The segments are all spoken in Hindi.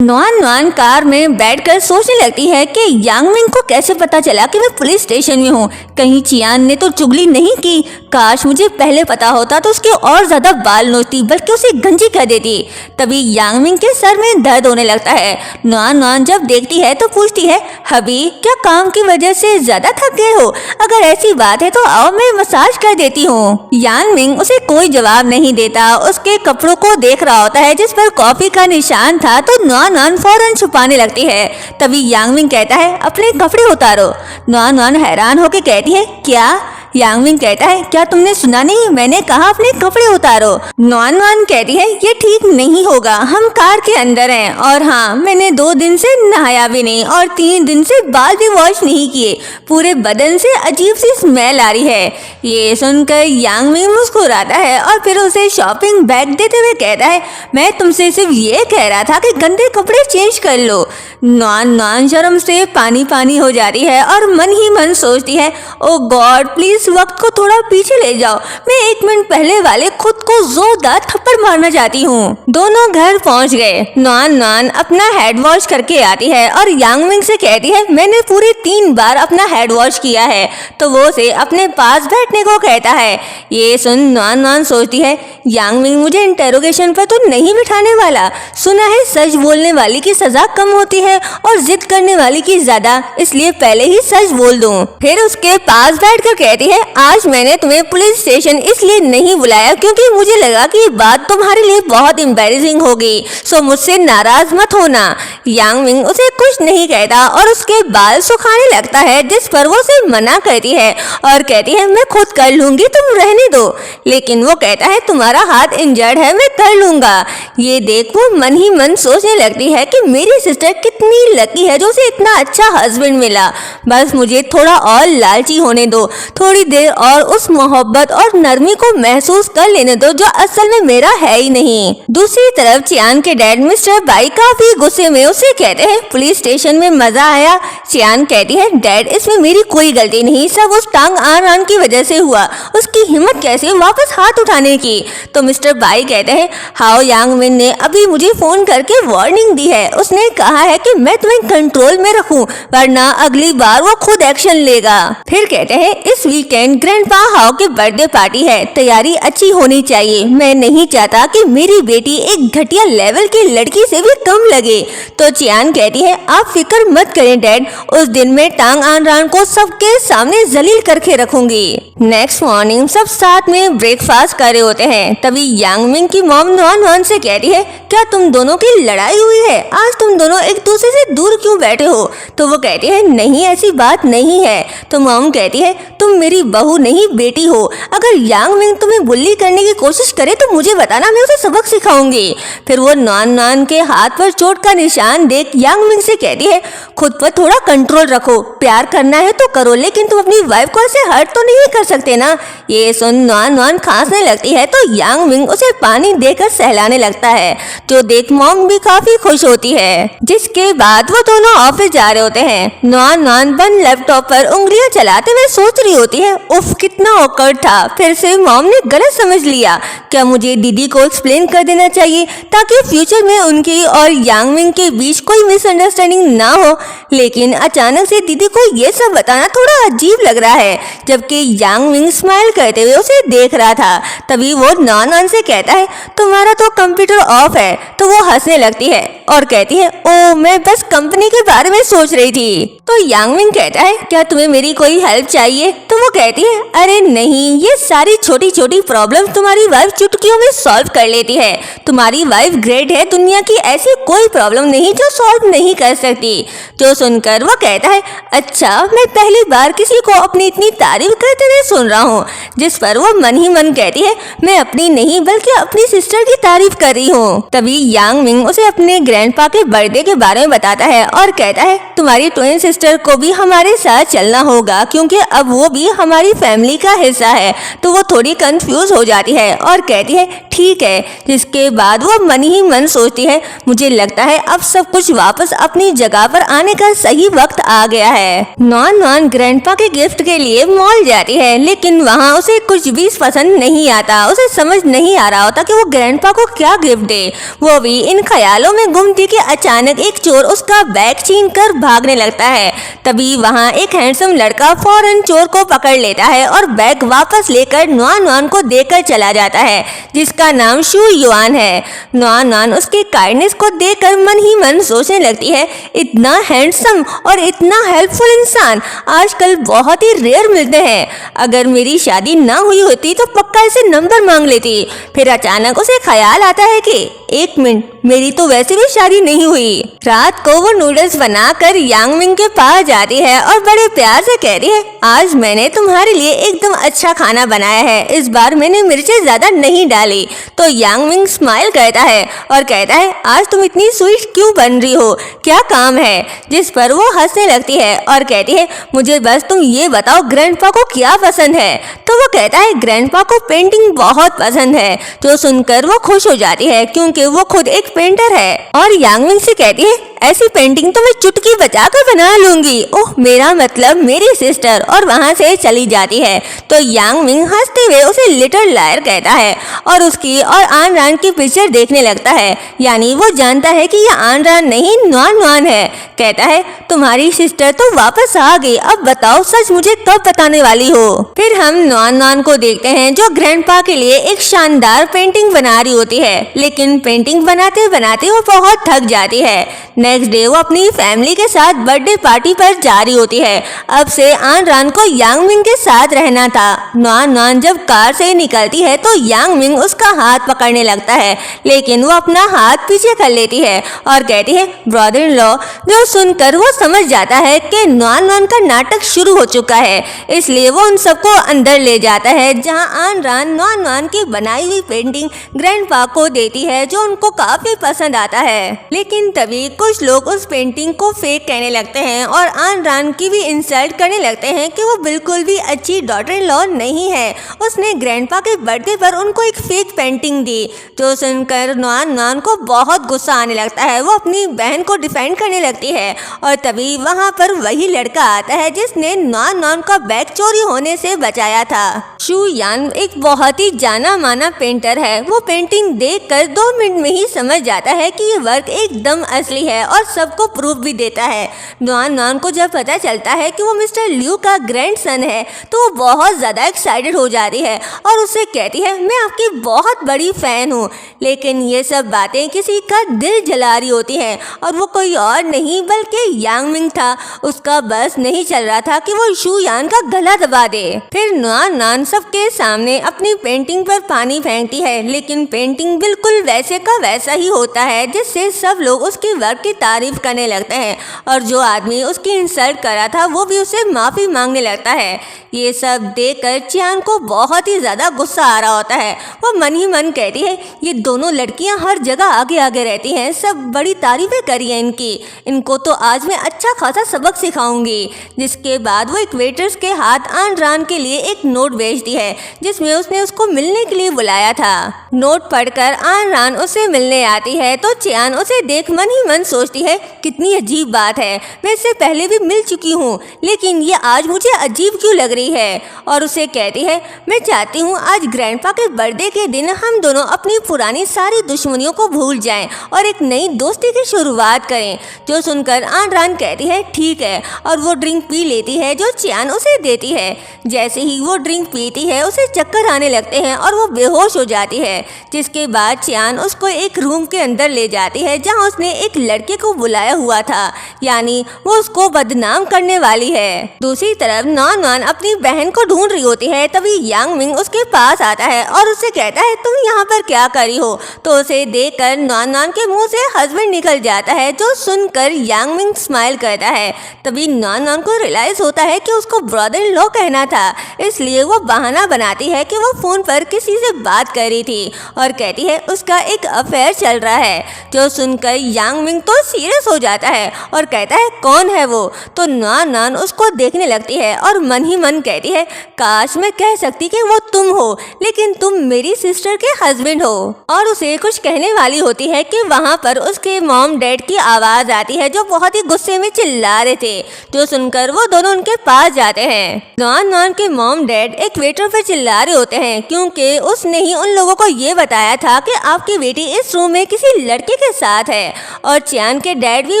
नॉन नॉन कार में बैठकर सोचने लगती है कि यांग मिंग को कैसे पता चला कि मैं पुलिस स्टेशन में हूँ। कहीं चियान ने तो चुगली नहीं की। काश मुझे पहले पता होता तो उसके और ज्यादा बाल नोचती, बल्कि उसे गंजी कर देती। तभी यांग मिंग के सर में दर्द होने लगता है। नॉन नॉन जब देखती है तो पूछती है, हबी क्या काम की वजह से ज्यादा थक गए हो? अगर ऐसी बात है तो आओ मैं मसाज कर देती हूँ। यांग मिंग उसे कोई जवाब नहीं देता। उसके कपड़ों को देख रहा होता है जिस पर कॉफी का निशान था, तो नॉन फौरन छुपाने लगती है। तभी यांग मिंग कहता है, अपने कपड़े उतारो। नॉन हैरान होकर कहती है, क्या? यांग मिंग कहता है, क्या तुमने सुना नहीं? मैंने कहा अपने कपड़े उतारो। नॉन कहती है, ये ठीक नहीं होगा, हम कार के अंदर हैं। और हाँ, मैंने 2 दिन से नहाया भी नहीं और 3 दिन से बाल भी वॉश नहीं किए। पूरे बदन से अजीब सी स्मेल आ रही है। ये सुनकर यांग मिंग मुस्कुराता है और फिर उसे शॉपिंग बैग देते हुए कहता है, मैं तुमसे सिर्फ ये कह रहा था कि गंदे कपड़े चेंज कर लो। नॉन शर्म से पानी पानी हो जाती है और मन ही मन सोचती है, ओ गॉड प्लीज वक्त को थोड़ा पीछे ले जाओ, मैं 1 मिनट पहले वाले खुद को जोरदार थप्पड़ मारना चाहती हूँ। दोनों घर पहुँच गए। नॉन अपना हेड वॉश करके आती है और यांग मिंग से कहती है, मैंने पूरे 3 बार अपना हेड वॉश किया है। तो वो उसे अपने पास बैठने को कहता है। ये सुन नॉन सोचती है, यांग मिंग मुझे इंटेरोगेशन पर तो नहीं बिठाने वाला। सुना है सच बोलने वाली की सजा कम होती है और जिद करने वाली की ज्यादा, इसलिए पहले ही सच बोल दूं। फिर उसके पास बैठकर कहती है, आज मैंने तुम्हें पुलिस स्टेशन इसलिए नहीं बुलाया क्योंकि मुझे लगा कि ये बात तुम्हारे लिए बहुत एम्बैरेसिंग होगी, सो मुझसे नाराज मत होना। यांग मिंग उसे कुछ नहीं कहता और उसके बाल सुखाने लगता है, जिस पर वो उसे मना करती है और कहती है, मैं खुद कर लूंगी, तुम रहने दो। लेकिन वो कहता है, तुम्हारा हाथ इंजर्ड है, मैं कर लूंगा। ये देख वो मन ही मन सोचने लगती है कि मेरी सिस्टर कितनी लकी है जो उसे इतना अच्छा हस्बैंड मिला। बस मुझे थोड़ा और लालची होने दो, थोड़ी देर और उस मोहब्बत और नरमी को महसूस कर लेने दो जो असल में मेरा है ही नहीं। दूसरी तरफ चियान के डैड मिस्टर बाई काफी गुस्से में उसे कहते हैं, पुलिस स्टेशन में मजा आया? चियान कहती है, डैड इसमें मेरी कोई गलती नहीं, सब उस टांग आन की वजह से हुआ। उसकी हिम्मत कैसे वापस हाथ उठाने की? तो मिस्टर बाई कहते हैं, हाओ यांग मिंग ने अभी मुझे फोन करके वार्निंग दी है। उसने कहा है कि मैं तुम्हें कंट्रोल में रखूं, वरना अगली बार वो खुद एक्शन लेगा। फिर कहते हैं, इस वीकेंड ग्रैंडपा हाओ की बर्थडे पार्टी है, तैयारी अच्छी होनी चाहिए। मैं नहीं चाहता कि मेरी बेटी एक घटिया लेवल की लड़की से भी कम लगे। तो चियान कहती है, आप फिक्र मत करें डैड, उस दिन मैं टांग आन को सबके सामने जलील करके रखूंगी। नेक्स्ट मॉर्निंग सब साथ में ब्रेकफास्ट कर रहे होते हैं। तभी यांग मिंग की मॉम नॉन से कहती है, क्या तुम दोनों की लड़ाई हुई है? आज तुम दोनों एक दूसरे से दूर क्यों बैठे हो? तो वो कहती है, नहीं ऐसी बात नहीं है। तो मॉम कहती है, तुम मेरी बहू नहीं बेटी हो। अगर यांग मिंग तुम्हें बुल्ली करने की कोशिश करे तो मुझे बताना, मैं उसे सबक सिखाऊंगी। फिर वो नॉन के हाथ पर चोट का निशान देख यांग मिंग से कहती है, खुद पर थोड़ा कंट्रोल रखो, प्यार करना है तो करो, लेकिन तुम अपनी वाइफ को ऐसे हर्ट तो नहीं कर सकते ना। ये सुन नॉन खांसने लगती है तो यांग मिंग उसे पानी देकर सहलाने लगता है, जो देख मॉम भी काफी खुश होती है। जिसके बाद वो दोनों ऑफिस जा रहे होते हैं। नॉन बंद लैपटॉप पर उंगलियां चलाते हुए सोच रही होती है, उफ कितना ऑकवर्ड था, फिर से मॉम ने गलत समझ लिया। क्या मुझे दीदी को एक्सप्लेन कर देना चाहिए ताकि फ्यूचर में उनकी और यांग मिंग के बीच कोई मिसअंडरस्टैंडिंग ना हो? लेकिन अचानक से दीदी को ये सब बताना थोड़ा अजीब लग रहा है, जबकि यांग मिंग स्माइल करते हुए उसे देख रहा था। तभी वो नॉन से कहता है, तुम्हारा तो कंप्यूटर ऑफ है। तो वो हंसने लगती है और कहती है, ओ मैं बस कंपनी के बारे में सोच रही थी। तो यांग मिंग कहता है, क्या तुम्हें मेरी कोई हेल्प चाहिए? तो वो कहती है, अरे नहीं, ये सारी छोटी छोटी प्रॉब्लम तुम्हारी वाइफ चुटकियों में सॉल्व कर लेती है। तुम्हारी वाइफ ग्रेट है, दुनिया की ऐसी कोई प्रॉब्लम नहीं जो सॉल्व नहीं कर सकती। जो सुनकर वो कहता है, अच्छा मैं पहली बार किसी को अपनी इतनी तारीफ करते हुए सुन रहा हूँ। जिस पर वो मन ही मन कहती है, मैं अपनी नहीं बल्कि अपनी सिस्टर की तारीफ कर रही हूँ। तभी यांग मिंग उसे अपने ग्रैंडपा के बर्थडे के बारे में बताता है और कहता है, तुम्हारी ट्विन सिस्टर को भी हमारे साथ चलना होगा क्योंकि अब वो भी हमारी फैमिली का हिस्सा है। तो वो थोड़ी कंफ्यूज हो जाती है और कहती है, ठीक है। जिसके बाद वो मन ही मन सोचती है, मुझे लगता है अब सब कुछ वापस अपनी जगह पर आने का सही वक्त आ गया है। नॉन ग्रैंडपा के गिफ्ट के लिए मॉल जाती है, लेकिन वहाँ उसे कुछ भी पसंद नहीं आता। उसे समझ नहीं आ रहा होता कि वो ग्रैंडपा को क्या गिफ्ट दे। वो भी इन ख्यालों में गुम घूमती कि अचानक एक चोर उसका बैग छीन कर भागने लगता है। तभी वहाँ एक हैंडसम लड़का फौरन चोर को पकड़ लेता है और बैग वापस लेकर नुआन नुआन को देकर चला जाता है, जिसका नाम शू युआन है। नुआन नुआन उसके काइंडनेस को देखकर मन ही मन सोचने लगती है, इतना हैंडसम और इतना हेल्पफुल इंसान आजकल बहुत ही रेयर मिलते हैं। अगर मेरी शादी ना हुई होती तो पक्का इसे नंबर मांग लेती। फिर अचानक उसे ख्याल आता है कि एक मिनट, मेरी तो वैसे भी शादी नहीं हुई। रात को वो नूडल्स बनाकर यांग मिंग के पास जाती है और बड़े प्यार से कहती है, आज मैंने तुम्हारे लिए एकदम अच्छा खाना बनाया है, इस बार मैंने मिर्चें ज्यादा नहीं डाली। तो यांग मिंग स्माइल करता है और कहता है, आज तुम इतनी स्वीट क्यों बन रही हो, क्या काम है? जिस पर वो हंसने लगती है और कहती है, मुझे बस तुम ये बताओ ग्रैंडपा को क्या पसंद है? तो वो कहता है, ग्रैंडपा को पेंटिंग बहुत पसंद है। तो सुनकर वो खुश हो जाती है क्योंकि वो खुद एक पेंटर है और यांग मिंग से कहती है, ऐसी पेंटिंग तो मैं चुटकी बजाकर बना लूंगी। ओह, मेरा मतलब मेरी सिस्टर। और वहाँ से चली जाती है। तो यांग मिंग हंसते हुए उसे लिटिल लायर कहता है और उसकी और आन रान की पिक्चर देखने लगता है। यानी वो जानता है कि ये आन रान नहीं नुआन नुआन है। कहता है, तुम्हारी सिस्टर तो वापस आ गई, अब बताओ सच मुझे कब बताने वाली हो? फिर हम नुआन नुआन को देखते हैं जो ग्रैंडपा के लिए एक शानदार पेंटिंग बना रही होती है, लेकिन पेंटिंग बनाते बनाते वो बहुत थक जाती है। नेक्स्ट डे वो अपनी फैमिली के साथ बर्थडे पार्टी पर जा रही होती है। अब से आन रान को यांग मिंग के साथ रहना था। नुआन नुआन जब कार से निकलती है तो यांग मिंग उसका हाथ पकड़ने लगता है, लेकिन वो अपना हाथ पीछे कर लेती है और कहती है, ब्रदर इन लॉ। जो सुनकर वो समझ जाता है कि नुआन नुआन का नाटक शुरू हो चुका है, इसलिए वो उन सबको अंदर ले जाता है, जहां आन रान नुआन नुआन की बनाई हुई पेंटिंग ग्रैंडपा को देती है, जो उनको काफी पसंद आता है। लेकिन तभी कुछ लोग उस पेंटिंग को फेक कहने लगते हैं और आन रान की भी इंसल्ट करने लगते हैं कि वो बिल्कुल भी अच्छी डॉटर इन लॉ नहीं है, उसने ग्रैंडपा के बर्थडे पर उनको एक फेक पेंटिंग दी। जो सुनकर नुआन नुआन को बहुत गुस्सा आने लगता है। वो अपनी बहन को डिफेंड करने लगती है और तभी वहाँ पर वही लड़का आता है जिसने नुआन नुआन का बैग चोरी होने से बचाया था। शू यान एक बहुत ही जाना माना पेंटर है। वो पेंटिंग देखकर 2 मिनट में ही समझ जाता है कि ये वर्क एकदम असली है और सबको प्रूफ भी देता है। नुआन नुआन को जब पता चलता है कि वो मिस्टर लियू का ग्रैंडसन है तो वो बहुत ज़्यादा एक्साइटेड हो जाती है और उससे कहती है, मैं आपकी बहुत बड़ी फ़ैन हूँ। लेकिन ये सब बातें किसी का दिल जला रही होती हैं और वो कोई और नहीं बल्कि यांग मिंग था। उसका बस नहीं चल रहा था कि वो शू यान का गला दबा दे। फिर नुआन नुआन सबके सामने अपनी पेंटिंग पर पानी फेंकती है, लेकिन पेंटिंग बिल्कुल वैसे का वैसा ही होता है, जिससे सब लोग उसकी वर्क की तारीफ करने लगते हैं और जो आदमी उसकी इंसल्ट करा था वो भी उसे माफ़ी मांगने लगता है। ये सब देखकर चियान को बहुत ही ज़्यादा गुस्सा आ रहा होता है। वो मन ही मन कहती है, ये दोनों लड़कियां हर जगह आगे आगे रहती हैं, सब बड़ी तारीफें करी हैं इनको तो आज मैं अच्छा खासा सबक सिखाऊंगी। जिसके बाद वो एक वेटर्स के हाथ आन रान के लिए एक नोट भेजती है, जिसमें उसने उसको मिलने के लिए बुलाया था। नोट पढ़कर आन रान उसे मिलने आती है तो चियान उसे देख मन ही मन सोचती है, कितनी अजीब बात है, मैं इससे पहले भी मिल चुकी हूँ, लेकिन ये आज मुझे अजीब क्यों लग रही है। और उसे कहती है, मैं चाहती हूँ आज ग्रैंडपा के बर्थडे के दिन हम दोनों अपनी पुरानी सारी दुश्मनियों को भूल जाएं और एक नई दोस्ती की शुरुआत करें। जो सुनकर आन रान कहती है, ठीक है, और वो ड्रिंक पी लेती है जो चियान उसे देती है। जैसे ही वो ड्रिंक पीती है उसे चक्कर आने लगते हैं और वो बेहोश हो जाती है। जिसके बाद चियान उसको एक रूम के अंदर ले जाती है जहाँ उसने एक लड़के को बुलाया हुआ था, यानी वो उसको बदनाम करने वाली है। दूसरी तरफ नुआन नुआन अपनी बहन को ढूंढ रही होती है। तभी यांग मिंग उसके पास आता है और उससे कहता है, तुम यहाँ पर क्या कर रही हो? तो उसे देखकर नुआन नुआन के मुंह से हस्बैंड निकल जाता है। जो सुनकर यांग मिंग स्माइल करता है। तभी नुआन नुआन को रियलाइज होता है कि उसको ब्रदर इन लॉ कहना था, इसलिए वो बहाना बनाती है कि वो फोन पर किसी से बात कर रही थी और कहती है उसका एक अफेयर चल रहा है। जो सुनकर यांग मिंग तो सीरियस हो जाता है और कहता है, कौन है वो? तो नुआन नुआन उसको देखने लगती है और मन ही मन कहती है, काश मैं कह सकती कि वो तुम हो, लेकिन तुम मेरी सिस्टर के हस्बैंड हो। और उसे कुछ कहने वाली होती है कि वहाँ पर उसके मॉम डैड की आवाज़ आती है जो बहुत ही गुस्से में चिल्ला रहे थे। जो सुनकर वो दोनों उनके पास जाते हैं। नुआन नुआन के मॉम डैड एक वेटर पर चिल्ला रहे होते हैं क्योंकि उसने ही उन लोगों को ये बताया था कि आपकी बेटी इस रूम में किसी लड़के के उसके साथ है और चियान के डैड भी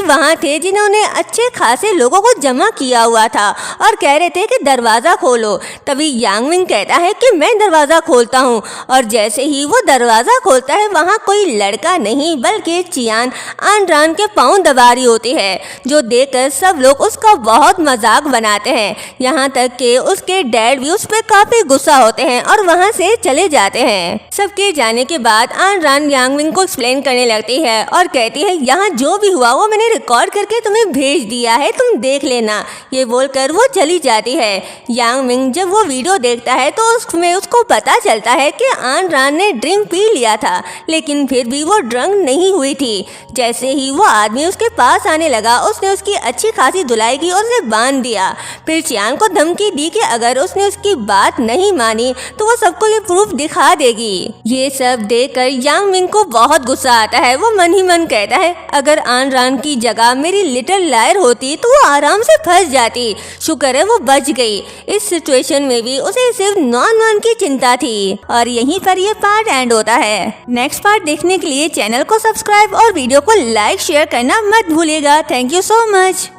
वहाँ थे जिन्होंने अच्छे खासे लोगों को जमा किया हुआ था और कह रहे थे कि दरवाज़ा खोलो। तभी यांग मिंग कहता है कि मैं दरवाज़ा खोलता हूँ और जैसे ही वो दरवाज़ा खोलता है वहाँ कोई लड़का नहीं बल्कि चियान आन रान के पाँव दबा रही होती है, जो देखकर सब लोग उसका बहुत मजाक बनाते हैं। यहाँ तक कि उसके डैड भी उस पर काफी गुस्सा होते हैं और वहाँ से चले जाते हैं। सबके जाने के बाद आन रान यांग मिंग को एक्सप्लेन करने लगती है और कहती है यहाँ जो भी हुआ वो मैंने रिकॉर्ड करके तुम्हें भेज दिया है, तुम देख लेना। ये बोलकर वो चली जाती है। यांग मिंग जब वो वीडियो देखता है तो उसमें उसको पता चलता है कि आन रान ने ड्रिंक पी लिया था, लेकिन फिर भी वो ड्रंक नहीं हुई थी। जैसे ही वो आदमी उसके पास आने लगा उसने उसकी अच्छी खासी धुलाई की और उसे बांध दिया। फिर चियान को धमकी दी कि अगर उसने उसकी बात नहीं मानी तो वो सबको ये प्रूफ दिखा देगी। ये सब देखकर यांग मिंग को बहुत गुस्सा आता है। वो मन ही मन कहता है अगर आन रान की जगह मेरी लिटिल लायर होती तो वो आराम से फंस जाती। शुक्र है वो बच गई। इस सिचुएशन में भी उसे सिर्फ नॉन की चिंता थी। और यहीं पर ये पार्ट एंड होता है। नेक्स्ट पार्ट देखने के लिए चैनल को सब्सक्राइब और वीडियो को लाइक शेयर करना मत भूलिएगा। Thank you so much.